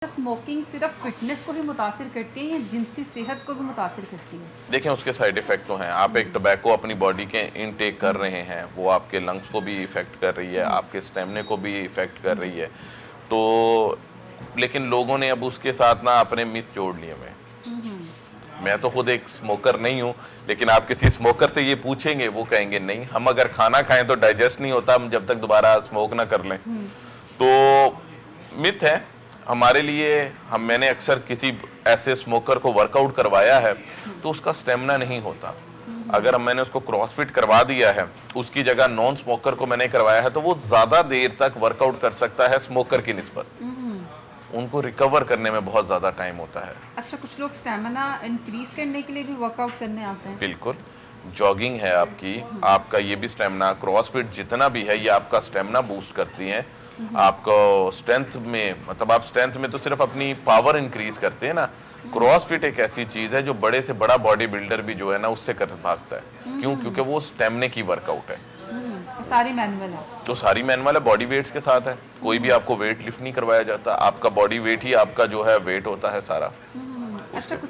Smoking सिर्फ fitness को ही मुतासिर करती है या जिनसी सेहत को भी मुतासिर करती है? देखें, उसके साइड इफ़ेक्ट तो हैं। आप एक टोबैको अपनी बॉडी के इनटेक कर रहे हैं, वो आपके लंग्स को भी इफ़ेक्ट कर रही है, आपके स्टेमिना को भी इफ़ेक्ट कर रही है। तो लेकिन लोगों ने अब उसके साथ ना अपने मिथ जोड़ लिए हुए हैं। मैं तो खुद एक स्मोकर नहीं हूँ, लेकिन आप किसी स्मोकर से ये पूछेंगे, वो कहेंगे नहीं, हम अगर खाना खाएं तो डाइजेस्ट नहीं होता, हम जब तक दोबारा स्मोक ना कर लें। तो मिथ है हमारे लिए। मैंने अक्सर किसी ऐसे स्मोकर को वर्कआउट करवाया है तो उसका स्टेमिना नहीं होता। अगर मैंने उसको क्रॉसफिट करवा दिया है, उसकी जगह नॉन स्मोकर को मैंने करवाया है, तो वो ज़्यादा देर तक वर्कआउट कर सकता है स्मोकर की निस्बत। उनको रिकवर करने में बहुत ज़्यादा टाइम होता है। अच्छा, कुछ लोग स्टेमिना इंक्रीज करने के लिए भी वर्कआउट करने आते हैं। बिल्कुल, जॉगिंग है आपकी, आपका ये भी स्टेमिना, क्रॉसफिट जितना भी है ये आपका स्टेमिना बूस्ट करती हैं। आपको स्ट्रेंथ में, मतलब आप स्ट्रेंथ में तो सिर्फ अपनी पावर इंक्रीज करते हैं ना। क्रॉसफिट एक ऐसी चीज है जो बड़े से बड़ा बॉडी बिल्डर भी जो है ना उससे कर भागता है। क्यों? क्योंकि वो स्टेमिना की वर्कआउट है। तो सारी मैनुअल है। तो सारी मैनुअल है, बॉडी वेट्स के साथ है। कोई भी आपको वेट लिफ्ट नहीं करवाया जाता, आपका बॉडी वेट ही आपका जो है वेट होता है सारा। अच्छा, कुछ